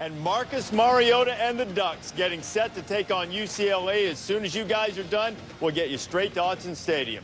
And Marcus Mariota and the Ducks getting set to take on UCLA. As soon as you guys are done, we'll get you straight to Autzen Stadium.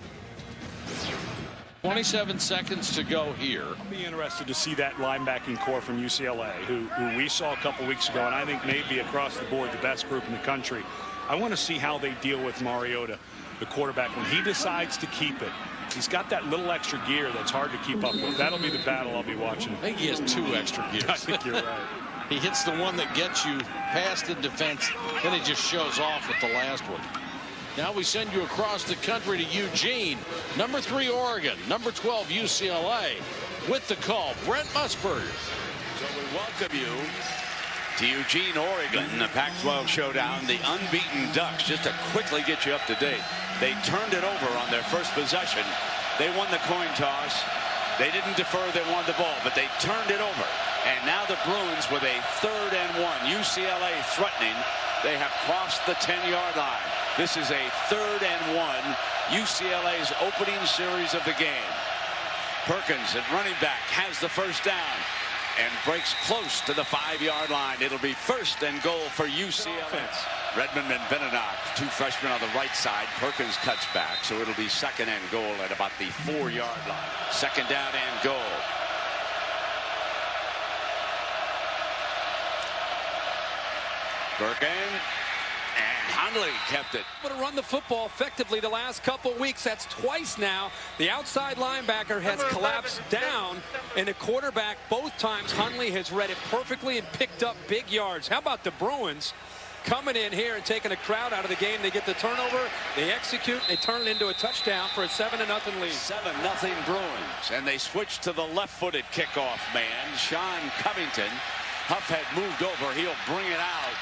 27 seconds to go here. I'll be interested to see that linebacking core from UCLA, who we saw a couple weeks ago, and I think may be across the board the best group in the country. I want to see how they deal with Mariota, the quarterback, when he decides to keep it. He's got that little extra gear that's hard to keep up with. That'll be the battle I'll be watching. I think he has 2 extra gears. I think you're right. He hits the one that gets you past the defense, then he just shows off with the last one. Now we send you across the country to Eugene. Number 3 Oregon, number 12 UCLA. With the call, Brent Musburger. So we welcome you to Eugene, Oregon, the Pac-12 showdown. The unbeaten Ducks, just to quickly get you up to date. They turned it over on their first possession. They won the coin toss. They didn't defer, they won the ball, but they turned it over. And now the Bruins with a 3rd and 1. UCLA threatening. They have crossed the 10-yard line. This is a 3rd and 1. UCLA's opening series of the game. Perkins at running back has the first down and breaks close to the 5-yard line. It'll be 1st and goal for UCLA. Redmond and Beninock, 2 freshmen on the right side. Perkins cuts back, so it'll be 2nd and goal at about the 4-yard line. 2nd down and goal. Birkin and Hundley kept it. Able to run the football effectively the last couple weeks. That's twice now. The outside linebacker has collapsed down, and the quarterback, both times, Hundley has read it perfectly and picked up big yards. How about the Bruins coming in here and taking a crowd out of the game? They get the turnover, they execute, they turn it into a touchdown for a 7-0 lead. 7-0 Bruins, and they switch to the left-footed kickoff man, Sean Covington. Huff had moved over. He'll bring it out.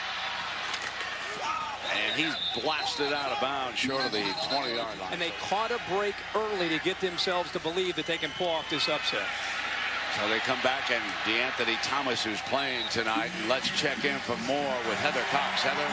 And he's blasted out of bounds short of the 20-yard line. And they caught a break early to get themselves to believe that they can pull off this upset. So they come back, and DeAnthony Thomas, who's playing tonight. And let's check in for more with Heather Cox. Heather?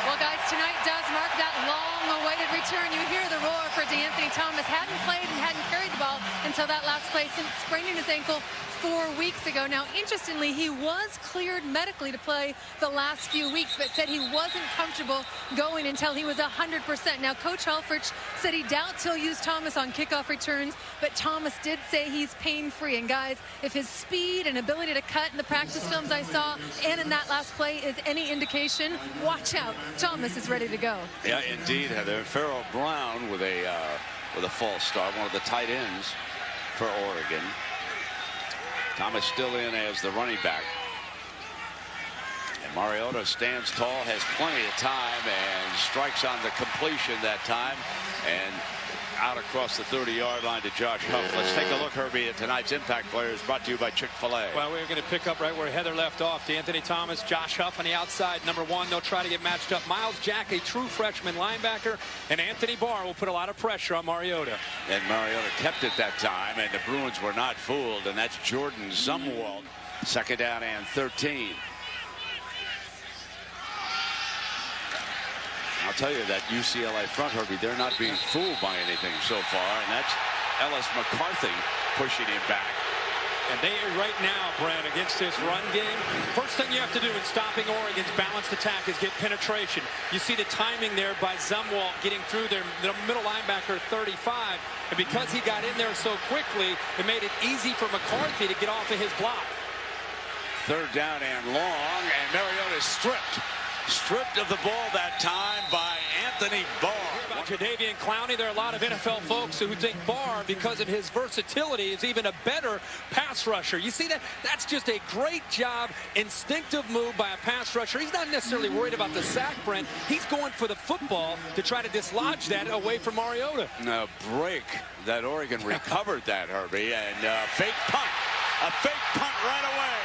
Well, guys, tonight does mark that long-awaited return. You hear the roar for DeAnthony Thomas. Hadn't played and hadn't carried the ball until that last play since spraining his ankle 4 weeks ago. Now, interestingly, he was cleared medically to play the last few weeks, but said he wasn't comfortable going until he was 100%. Now, Coach Helfrich said he doubts he'll use Thomas on kickoff returns, but Thomas did say he's pain-free. And, guys, if his speed and ability to cut in the practice films I saw and in that last play is any indication, watch out. Thomas is ready to go. Yeah, indeed, Heather. Farrell Brown with a false start, one of the tight ends for Oregon. Thomas still in as the running back. And Mariota stands tall, has plenty of time, and strikes on the completion that time. And out across the 30-yard line to Josh Huff. Let's take a look, Herbie, at tonight's Impact Players, brought to you by Chick-fil-A. Well, we're going to pick up right where Heather left off. DeAnthony Thomas, Josh Huff on the outside, number 1. They'll try to get matched up. Miles Jack, a true freshman linebacker, and Anthony Barr will put a lot of pressure on Mariota. And Mariota kept it that time, and the Bruins were not fooled, and that's Jordan Zumwalt. 2nd down and 13. I'll tell you that UCLA front, Herbie, they're not being fooled by anything so far, and that's Ellis McCarthy pushing him back. And they are right now, Brad, against this run game. First thing you have to do in stopping Oregon's balanced attack is get penetration. You see the timing there by Zumwalt getting through their middle linebacker 35. And because he got in there so quickly, it made it easy for McCarthy to get off of his block. 3rd down and long, and Mariota stripped. Stripped of the ball that time by Anthony Barr. About Jadeveon Clowney, there are a lot of NFL folks who think Barr, because of his versatility, is even a better pass rusher. You see that? That's just a great job, instinctive move by a pass rusher. He's not necessarily worried about the sack, Brent. He's going for the football to try to dislodge that away from Mariota. A break that Oregon recovered that, Herbie, and fake punt. A fake punt right away.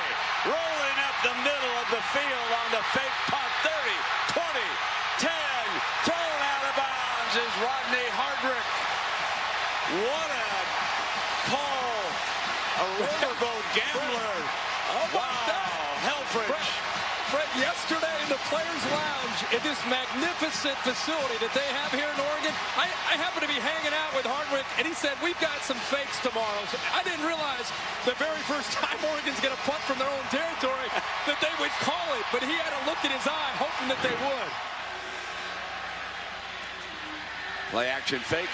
Rolling up the middle of the field on the fake punt. 30, 20, 10, thrown out of bounds is Rodney Hardrick. What a call. A riverboat gambler. Oh, wow. Helfrich. Fred, yesterday in the Players Lounge in this magnificent facility that they have here in Oregon. I happen to be hanging out with Hardwick, and he said, we've got some fakes tomorrow. So I didn't realize the very first time Oregon's going to punt from their own territory that they would call it, but he had a look in his eye hoping that they would. Play action fake.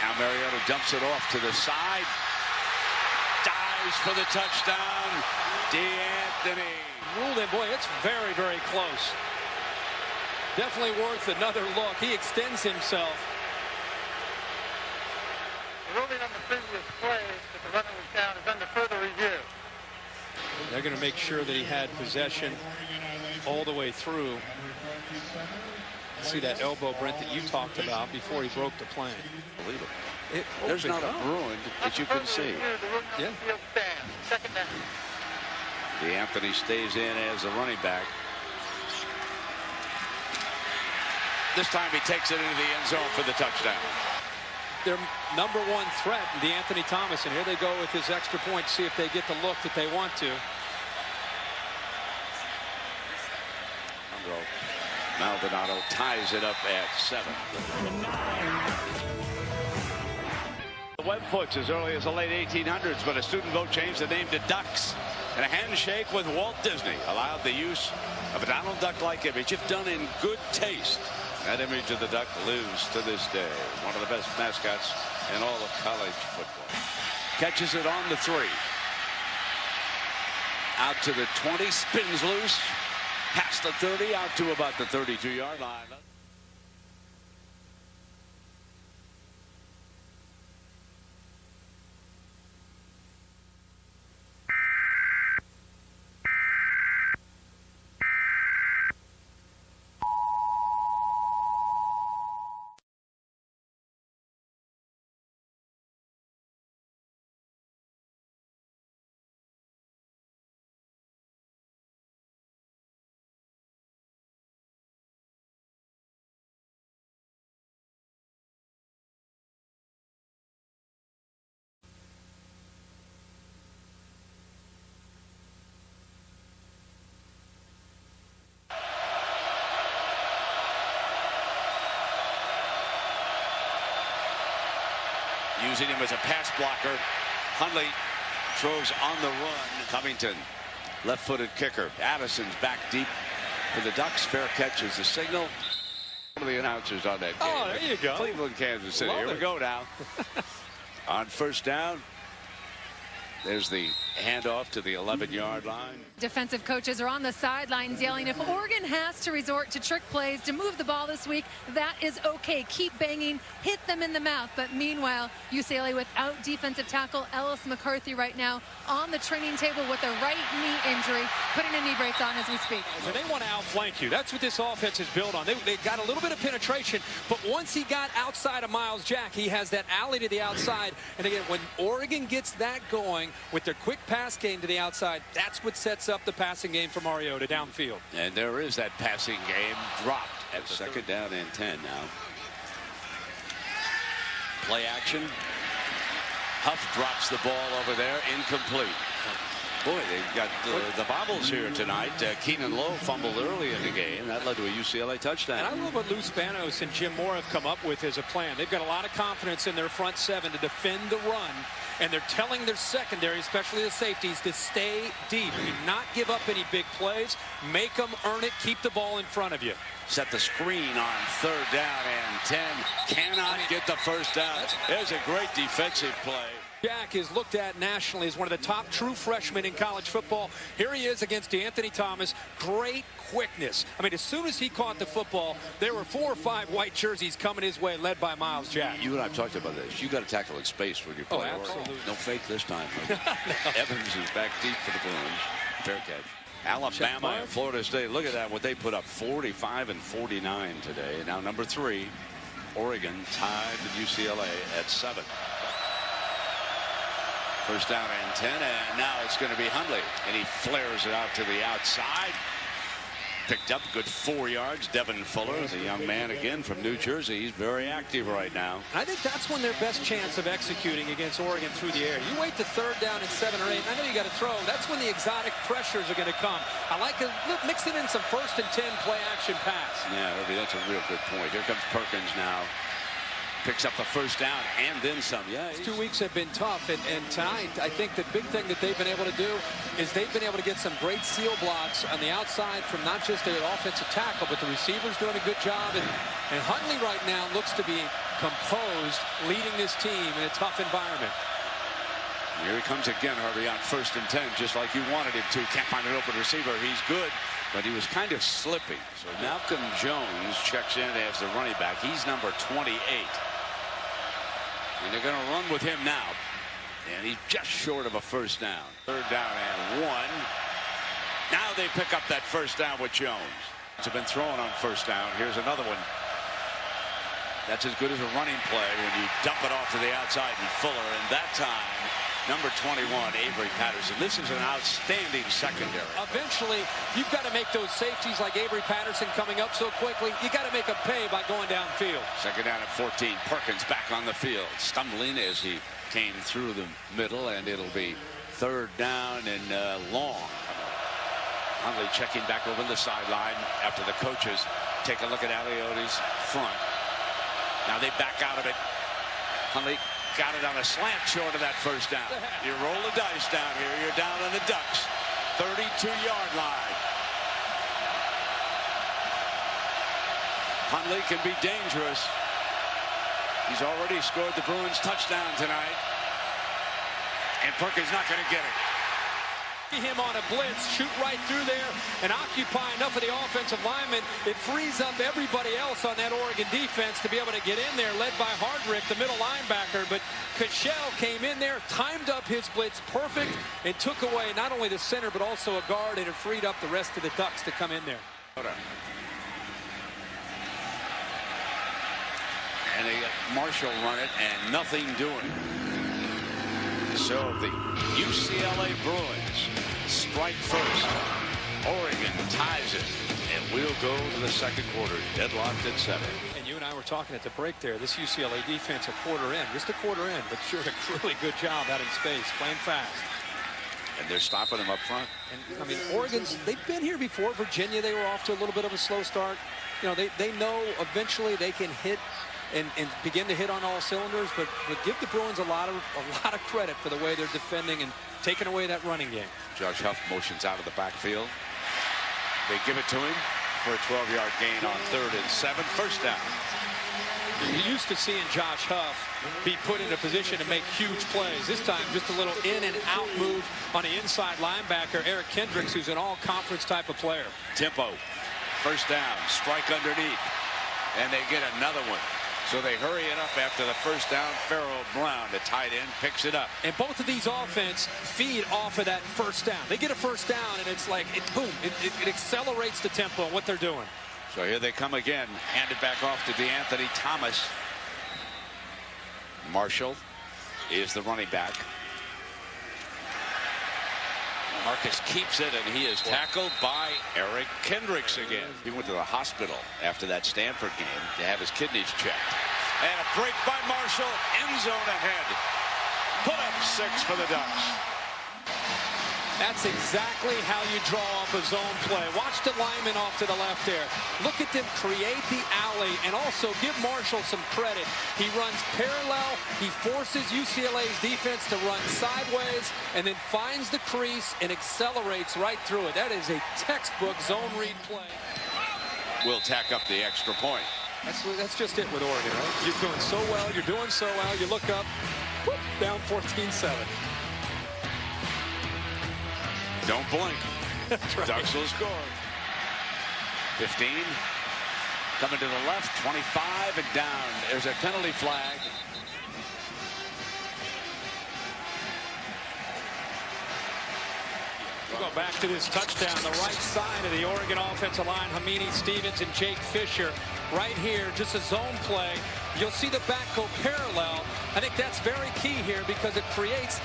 Now Mariota dumps it off to the side. Dives for the touchdown. D'Anthony. Ruled in. Boy, it's very, very close. Definitely worth another look. He extends himself. The ruling on the previous play that the runner was down is under further review. They're going to make sure that he had possession all the way through. See that elbow, Brent, that you talked about before he broke the plane. Believe it. There's not a ruin that you can see. Yeah. Second down. D'Anthony stays in as a running back. This time he takes it into the end zone for the touchdown. Their number one threat, D'Anthony Thomas, and here they go with his extra point, see if they get the look that they want to. Maldonado ties it up at 7. The Webfoots as early as the late 1800s, but a student vote changed the name to Ducks. And a handshake with Walt Disney allowed the use of a Donald Duck-like image, if done in good taste. That image of the duck lives to this day. One of the best mascots in all of college football. Catches it on the 3. Out to the 20, spins loose. Past the 30, out to about the 32-yard line. Using him as a pass blocker. Hundley throws on the run. Covington, left-footed kicker. Addison's back deep for the Ducks. Fair catch is the signal. One of the announcers on that game. Oh, there you go. Cleveland, Kansas City. Love Here we it. go now. On first down. There's the handoff to the 11-yard line. Defensive coaches are on the sidelines yelling, if Oregon has to resort to trick plays to move the ball this week, that is okay. Keep banging, hit them in the mouth. But meanwhile, UCLA without defensive tackle Ellis McCarthy right now on the training table with a right knee injury, putting a knee brace on as we speak. So they want to outflank you. That's what this offense is built on. They got a little bit of penetration, but once he got outside of Miles Jack, he has that alley to the outside. And again, when Oregon gets that going with their quick pass game to the outside, that's what sets up the passing game for Mariota downfield. And there is that passing game dropped at second down and 10 now. Play action. Huff drops the ball over there, incomplete. Boy, they've got the bobbles here tonight. Keenan Lowe fumbled early in the game. That led to a UCLA touchdown. And I love what Lou Spanos and Jim Moore have come up with as a plan. They've got a lot of confidence in their front seven to defend the run. And they're telling their secondary, especially the safeties, to stay deep. Do not give up any big plays. Make them earn it. Keep the ball in front of you. Set the screen on third down and 10. Cannot get the first down. There's a great defensive play. Jack is looked at nationally as one of the top true freshmen in college football. Here he is against D'Anthony Thomas. Great quickness. I mean, as soon as he caught the football, there were 4 or 5 white jerseys coming his way, led by Miles Jack. You and I have talked about this. You got to tackle in space when you play. Oh, absolutely. No fake this time. No. Evans is back deep for the Bruins. Fair catch. Alabama and Florida State. Look at that, what they put up, 45 and 49 today. Now number 3, Oregon tied with UCLA at 7. First down and 10, and now it's going to be Hundley, and he flares it out to the outside. picked up good 4 yards. Devin Fuller, the young man again from New Jersey. He's very active right now. I think that's when their best chance of executing against Oregon through the air. You wait to 3rd down and 7 or 8. I know you got to throw. That's when the exotic pressures are going to come. I like mixing in some 1st and 10 play action pass. Yeah, Irby, that's a real good point. Here comes Perkins now. Picks up the 1st down and then some. Yeah, 2 weeks have been tough, and tonight I think the big thing that they've been able to do is they've been able to get some great seal blocks on the outside from not just their offensive tackle, but the receivers doing a good job. And Huntley right now looks to be composed, leading this team in a tough environment. Here he comes again, Harvey, on 1st and 10, just like you wanted him to. Can't find an open receiver. He's good, but he was kind of slippy. So Malcolm Jones checks in as the running back. He's number 28. And they're going to run with him now. And he's just short of a 1st down. 3rd down and 1. Now they pick up that 1st down with Jones. It's been thrown on 1st down. Here's another one. That's as good as a running play when you dump it off to the outside and Fuller. And that time, number 21, Avery Patterson. This is an outstanding secondary. Eventually, you've got to make those safeties like Avery Patterson coming up so quickly. You got to make a pay by going downfield. 2nd down at 14. Perkins back on the field, stumbling as he came through the middle, and it'll be 3rd down and long. Huntley checking back over the sideline after the coaches take a look at Alioti's front. Now they back out of it. Huntley got it on a slant short of that 1st down. You roll the dice down here. You're down on the Ducks. 32-yard line. Huntley can be dangerous. He's already scored the Bruins touchdown tonight. And Perkins not going to get it. Him on a blitz, shoot right through there and occupy enough of the offensive linemen. It frees up everybody else on that Oregon defense to be able to get in there, led by Hardrick, the middle linebacker. But Cashel came in there, timed up his blitz perfect, and took away not only the center but also a guard, and it freed up the rest of the Ducks to come in there. And they got Marshall run it and nothing doing. So the UCLA Bruins strike first. Oregon ties it, and we'll go to the 2nd quarter, deadlocked at 7. And you and I were talking at the break there. This UCLA defense a quarter in, just a quarter in, but sure a really good job out in space, playing fast. And they're stopping them up front. And I mean, Oregon's, they've been here before. Virginia, they were off to a little bit of a slow start. You know, they know eventually they can hit and begin to hit on all cylinders, but give the Bruins a lot of credit for the way they're defending and taking away that running game. Josh Huff motions out of the backfield. They give it to him for a 12-yard gain on 3rd and 7. 1st down. You're used to seeing Josh Huff be put in a position to make huge plays. This time, just a little in and out move on the inside linebacker, Eric Kendricks, who's an all-conference type of player. Tempo. 1st down. Strike underneath. And they get another one. So they hurry it up after the 1st down. Farrell Brown, the tight end, picks it up. And both of these offense feed off of that 1st down. They get a 1st down, and it's like, boom, it accelerates the tempo of what they're doing. So here they come again. Handed back off to DeAnthony Thomas. Marshall is the running back. Marcus keeps it, and he is tackled by Eric Kendricks again. He went to the hospital after that Stanford game to have his kidneys checked. And a break by Marshall, end zone ahead. Put up 6 for the Ducks. That's exactly how you draw up a zone play. Watch the lineman off to the left there. Look at them create the alley, and also give Marshall some credit. He runs parallel. He forces UCLA's defense to run sideways and then finds the crease and accelerates right through it. That is a textbook zone read play. We'll tack up the extra point. That's just it with Oregon, right? You're doing so well. You're doing so well. You look up, whoop, down 14-7. Don't blink. That's right. Ducks will score. 15. Coming to the left. 25 and down. There's a penalty flag. We'll go back to this touchdown. The right side of the Oregon offensive line. Hamini Stevens and Jake Fisher. Right here, just a zone play. You'll see the back go parallel. I think that's very key here because it creates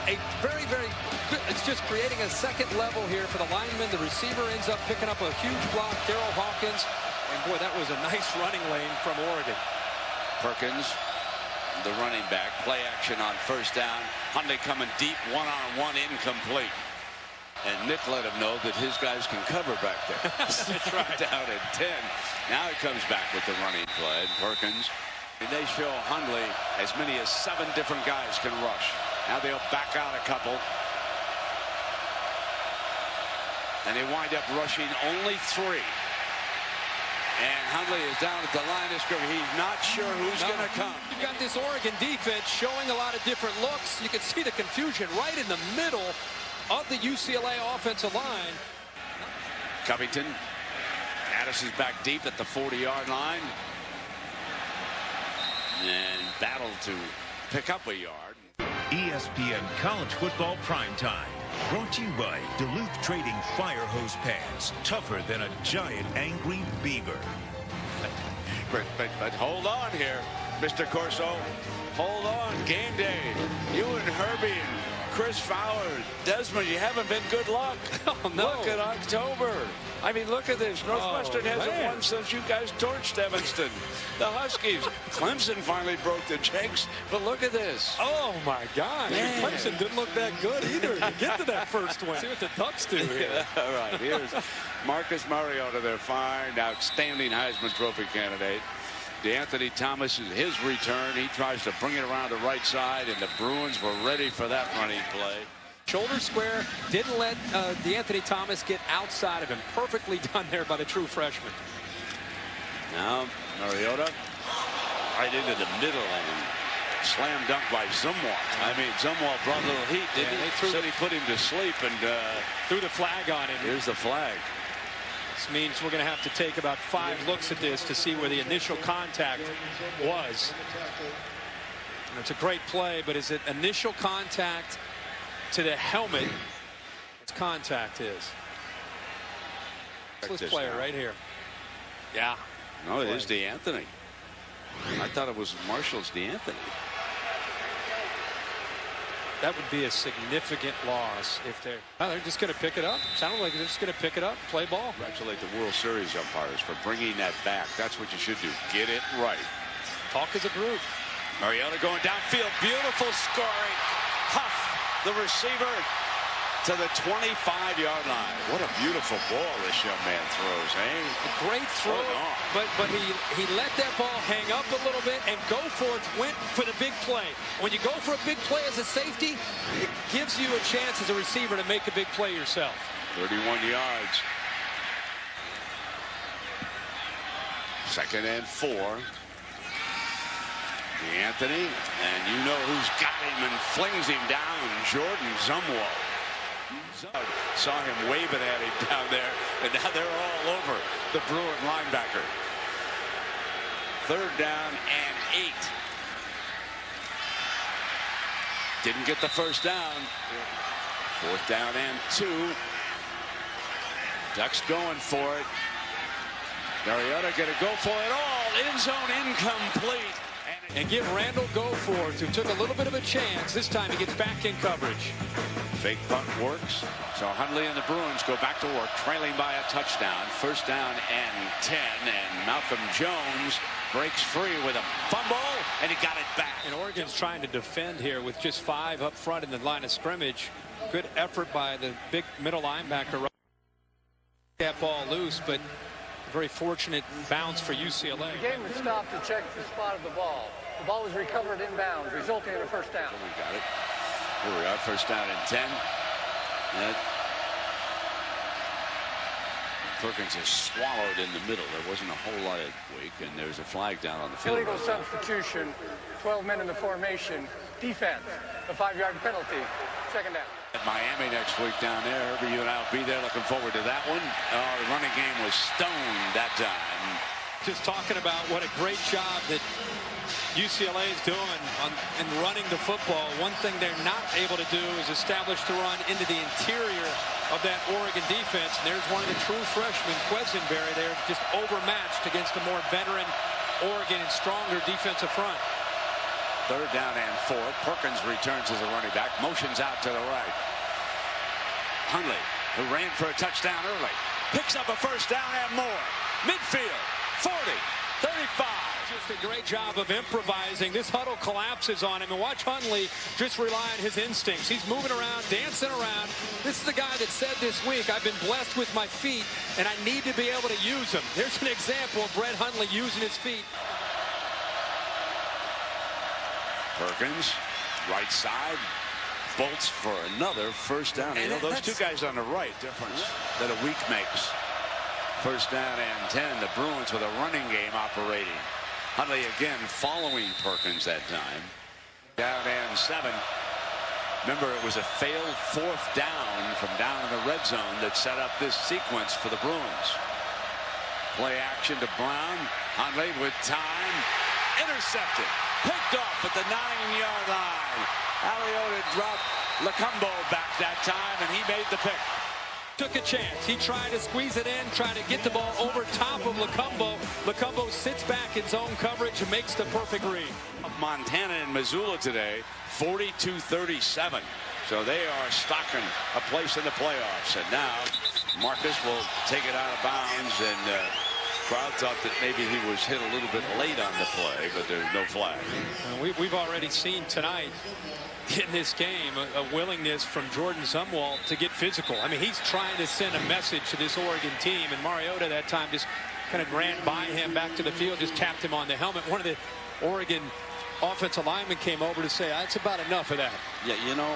a very, very good. It's just creating a second level here for the lineman. The receiver ends up picking up a huge block. Daryl Hawkins. And boy, that was a nice running lane from Oregon. Perkins, the running back, play action on first down. Hundley coming deep, one-on-one, incomplete. And Nick let him know that his guys can cover back there. That's right. Down at 10. Now he comes back with the running play. Perkins. And they show Hundley as many as 7 different guys can rush. Now they'll back out a couple. And they wind up rushing only 3. And Hundley is down at the line of scrimmage. He's not sure who's going to come. You've got this Oregon defense showing a lot of different looks. You can see the confusion right in the middle of the UCLA offensive line. Covington. Addis is back deep at the 40-yard line. And battled to pick up a yard. ESPN College Football Primetime. Brought to you by Duluth Trading Fire Hose Pads. Tougher than a giant angry beaver. But hold on here, Mr. Corso. Hold on. Game day. You and Herbie and Chris Fowler, Desmond, you haven't been good luck. Oh, no. Look at October. I mean, look at this. Northwestern hasn't won since you guys torched Evanston. The Huskies. Clemson finally broke the jinx, but look at this. Oh, my gosh. Man. Clemson didn't look that good either to get to that first win. See what the Ducks do here. All right, here's Marcus Mariota, their fine, outstanding Heisman Trophy candidate. DeAnthony Thomas is his return. He tries to bring it around the right side, and the Bruins were ready for that running play. Shoulder square, didn't let DeAnthony Thomas get outside of him. Perfectly done there by the true freshman. Now Mariota right into the middle and slam dunk by Zumwalt. I mean, Zumwalt brought a little heat, didn't he? Said he put him to sleep and threw the flag on him. Here's the flag. This means we're going to have to take about 5 looks at this to see where the initial contact was. And it's a great play, but is it initial contact to the helmet? Its contact is. This player right here. Yeah. No, it is DeAnthony. I thought it was Marshall's DeAnthony. That would be a significant loss if they're just going to pick it up. Sounded like they're just going to pick it up, play ball. Congratulate the World Series umpires for bringing that back. That's what you should do. Get it right. Talk as a group. Mariota going downfield. Beautiful scoring. Huff, the receiver, to the 25-yard line. What a beautiful ball this young man throws, eh? A great throw, but he let that ball hang up a little bit and go for it, went for the big play. When you go for a big play as a safety, it gives you a chance as a receiver to make a big play yourself. 31 yards. 2nd and 4. DeAnthony, and you know who's got him and flings him down, Jordan Zumwalt. Saw him waving at him down there, and now they're all over the Bruin linebacker. 3rd down and 8. Didn't get the first down. 4th down and 2. Ducks going for it. Mariota gonna go for it all. End zone incomplete. And give Randall Goforth, who took a little bit of a chance. This time he gets back in coverage. Fake punt works. So Hundley and the Bruins go back to work, trailing by a touchdown. 1st down and 10. And Malcolm Jones breaks free with a fumble, and he got it back. And Oregon's trying to defend here with just 5 up front in the line of scrimmage. Good effort by the big middle linebacker. That ball loose, but a very fortunate bounce for UCLA. The game was stopped to check the spot of the ball. The ball was recovered inbounds, resulting in a first down. We got it. Here we are, 1st down and 10. Perkins is swallowed in the middle. There wasn't a whole lot of weight, and there's a flag down on the field. Illegal substitution, 12 men in the formation, defense, a 5-yard penalty, 2nd down. At Miami next week down there. Herbie, you and I will be there. Looking forward to that one. The running game was stoned that time. Just talking about what a great job that UCLA is doing in running the football. One thing they're not able to do is establish the run into the interior of that Oregon defense. And there's one of the true freshmen, Quesenberry, there just overmatched against a more veteran Oregon and stronger defensive front. 3rd down and 4. Perkins returns as a running back. Motions out to the right. Hundley, who ran for a touchdown early, picks up a 1st down and more. Midfield, 40, 35. Just a great job of improvising. This huddle collapses on him, and watch Hundley just rely on his instincts. He's moving around, dancing around. This is the guy that said this week, I've been blessed with my feet, and I need to be able to use them. There's an example of Brett Hundley using his feet. Perkins, right side, bolts for another 1st down. And you know, those 2 guys on the right, difference that a week makes. 1st down and 10. The Bruins with a running game operating. Hundley again following Perkins that time. Down and 7. Remember, it was a failed 4th down from down in the red zone that set up this sequence for the Bruins. Play action to Brown. Hundley with time. Intercepted. Picked off at the 9-yard line. Mariota dropped Lecumbo back that time, and he made the pick. Took a chance. He tried to squeeze it in, trying to get the ball over top of Lecumbo. Lecumbo sits back in zone coverage and makes the perfect read. Montana and Missoula today, 42-37. So they are stocking a place in the playoffs. And now Marcus will take it out of bounds, and crowd thought that maybe he was hit a little bit late on the play, but there's no flag. We've already seen tonight in this game a willingness from Jordan Zumwalt to get physical. I mean, he's trying to send a message to this Oregon team, and Mariota that time just kind of ran by him back to the field, just tapped him on the helmet. One of the Oregon offensive linemen came over to say, that's about enough of that. Yeah, you know,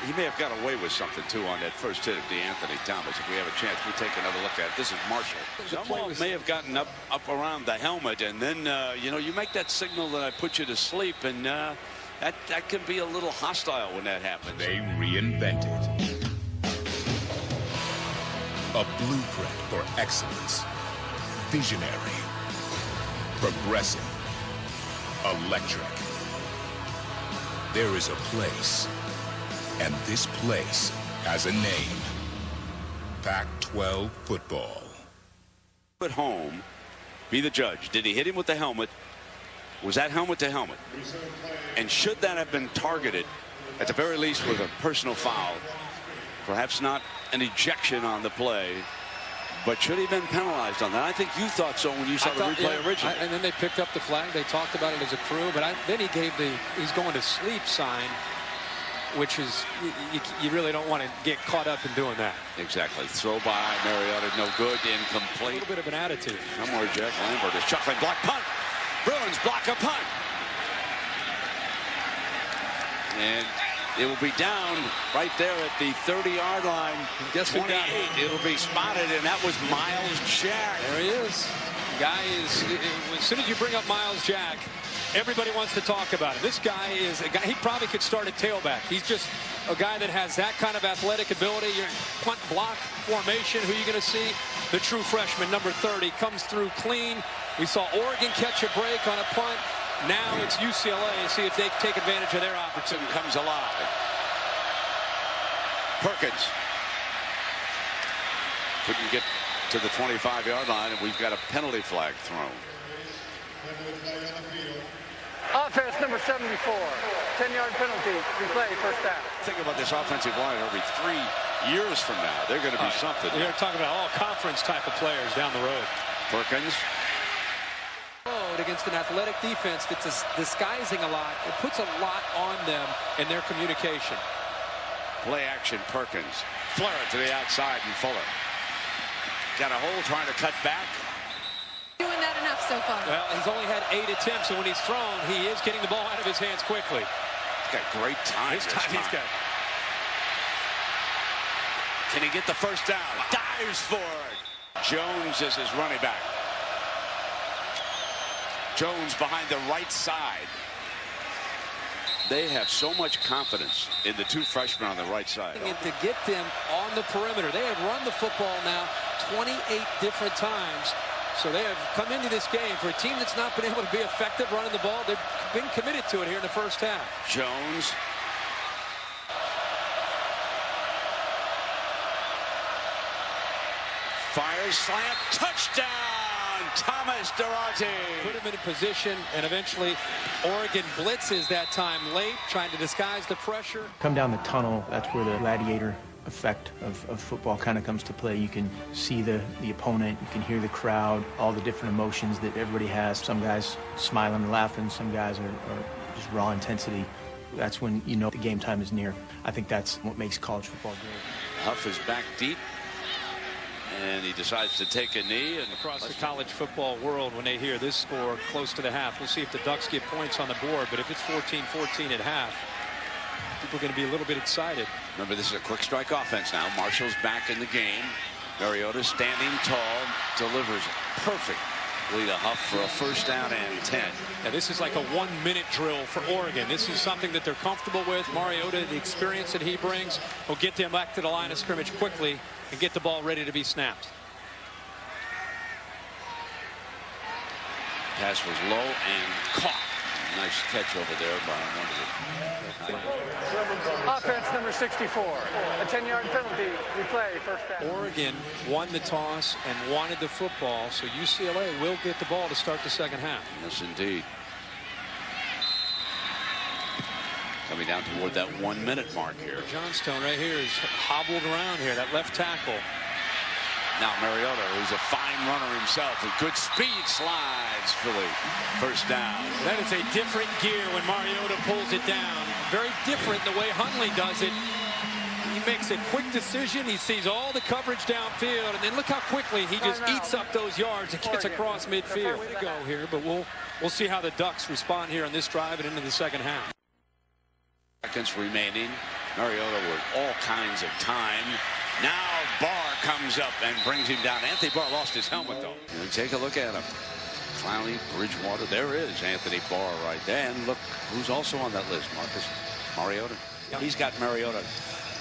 he may have got away with something, too, on that first hit of DeAnthony Thomas. If we have a chance, we'll take another look at it. This is Marshall. Zumwalt may have gotten up around the helmet, and then, you know, you make that signal that I put you to sleep, and that can be a little hostile when that happens. They reinvented a blueprint for excellence. Visionary, progressive, electric. There is a place, and this place has a name. Pac-12 football. At home, be the judge. Did he hit him with the helmet? Was that helmet to helmet? And should that have been targeted, at the very least, with a personal foul? Perhaps not an ejection on the play, but should he have been penalized on that? I think you thought so when you saw the replay originally. And then they picked up the flag. They talked about it as a crew, but then he gave the he's going to sleep sign, which is, you really don't want to get caught up in doing that. Exactly. Throw by Mariota, no good, incomplete. A little bit of an attitude. Somewhere Jack Lambert is chuckling. Block punt. Bruins block a punt. And it will be down right there at the 30-yard line. Guess 28. It'll be spotted, and that was Miles Jack. There he is. Guy is, as soon as you bring up Miles Jack, everybody wants to talk about him. This guy is a guy, he probably could start at tailback. He's just a guy that has that kind of athletic ability. Your punt block formation, who are you going to see? The true freshman, number 30, comes through clean. We saw Oregon catch a break on a punt. Now it's UCLA. See if they take advantage of their opportunity. Comes alive. Perkins couldn't get to the 25-yard line, and we've got a penalty flag thrown. Offense number 74. 10-yard penalty. Replay, 1st down. Think about this offensive line every 3 years from now. They're going to be something. You're talking about all conference type of players down the road. Perkins. Against an athletic defense that's disguising a lot. It puts a lot on them in their communication. Play action, Perkins. Flare it to the outside, and Fuller got a hole trying to cut back. Doing that enough so far. Well, he's only had 8 attempts, and when he's thrown, he is getting the ball out of his hands quickly. He's got great time. He's got. Can he get the 1st down? Dives for it. Jones is his running back. Jones behind the right side. They have so much confidence in the 2 freshmen on the right side. And to get them on the perimeter, they have run the football now 28 different times. So they have come into this game for a team that's not been able to be effective running the ball. They've been committed to it here in the first half. Jones. Fires, slant, touchdown, Thomas Durante. Put him in a position, and eventually Oregon blitzes that time late, trying to disguise the pressure. Come down the tunnel, that's where the gladiator effect of football kind of comes to play. You can see the opponent, you can hear the crowd, all the different emotions that everybody has. Some guys smiling and laughing, some guys are just raw intensity. That's when you know the game time is near. I think that's what makes college football great. Huff is back deep, and he decides to take a knee. And across the college football world, when they hear this score close to the half, we'll see if the Ducks get points on the board, but if it's 14-14 at half, people are going to be a little bit excited. Remember, this is a quick strike offense now. Marshall's back in the game. Mariota standing tall, delivers perfectly to Huff for a first down and 10. Now, this is like a 1-minute drill for Oregon. This is something that they're comfortable with. Mariota, the experience that he brings, will get them back to the line of scrimmage quickly and get the ball ready to be snapped. Pass was low and caught. Nice catch over there by one of the... Offense number 64. A 10-yard penalty. Replay, first down. Oregon won the toss and wanted the football, so UCLA will get the ball to start the second half. Yes, indeed. Coming down toward that 1-minute mark here. Johnstone right here is hobbled around here, that left tackle. Now Mariota, who's a fine runner himself, with good speed, slides Philly. First down. That is a different gear when Mariota pulls it down. Very different the way Hundley does it. He makes a quick decision. He sees all the coverage downfield, and then look how quickly he just eats up those yards and gets across midfield. Way to go here, but we'll see how the Ducks respond here on this drive and into the second half. Seconds remaining. Mariota with all kinds of time. Now Barr comes up and brings him down. Anthony Barr lost his helmet, though. And take a look at him. Clowney, Bridgewater. There is Anthony Barr right there. And look who's also on that list, Marcus Mariota. He's got Mariota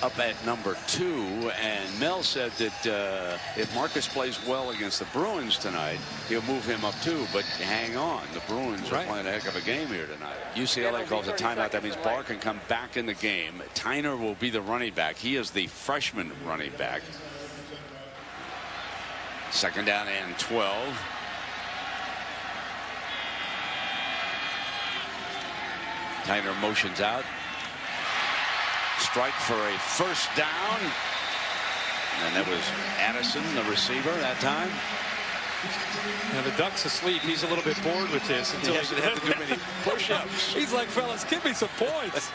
up at number 2. And Mel said that if Marcus plays well against the Bruins tonight, he'll move him up too. But hang on, the Bruins are playing a heck of a game here tonight. UCLA calls a timeout. That means Barr can come back in the game. Tyner will be the running back. He is the freshman running back. Second down and 12. Tyner motions out. Strike for a first down. And that was Addison, the receiver, that time. Now the Duck's asleep. He's a little bit bored with this until he doesn't have to do many push-ups. He's like, fellas, give me some points.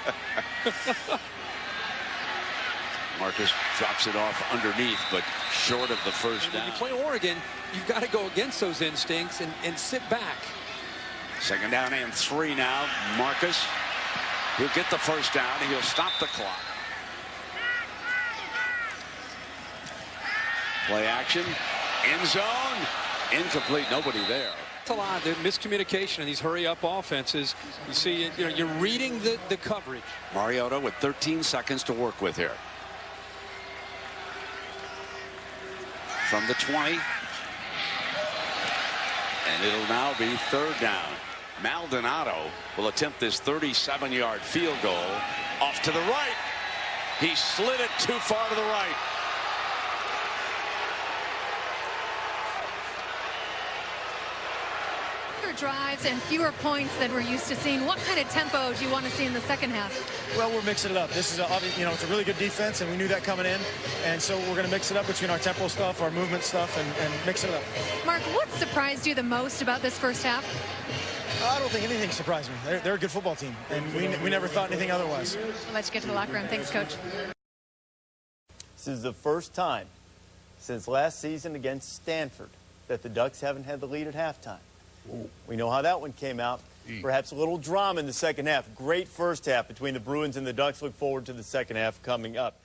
Marcus drops it off underneath, but short of the first down. When you play Oregon, you've got to go against those instincts and sit back. Second down and 3 now. Marcus, he'll get the first down. He'll stop the clock. Play action. End zone. Incomplete. Nobody there. It's a lot. There's miscommunication in these hurry-up offenses. You see, you're reading the coverage. Mariota with 13 seconds to work with here. From the 20. And it'll now be third down. Maldonado will attempt this 37-yard field goal. Off to the right. He slid it too far to the right. Drives and fewer points than we're used to seeing. What kind of tempo do you want to see in the second half? Well, we're mixing it up. This is it's a really good defense, and we knew that coming in, and so we're going to mix it up between our tempo stuff, our movement stuff, and mix it up. Mark, what surprised you the most about this first half? I don't think anything surprised me. They're a good football team, and we never thought anything otherwise. I'll let you get to the locker room. Thanks, Coach. This is the first time since last season against Stanford that the Ducks haven't had the lead at halftime. We know how that one came out. Perhaps a little drama in the second half. Great first half between the Bruins and the Ducks. Look forward to the second half coming up.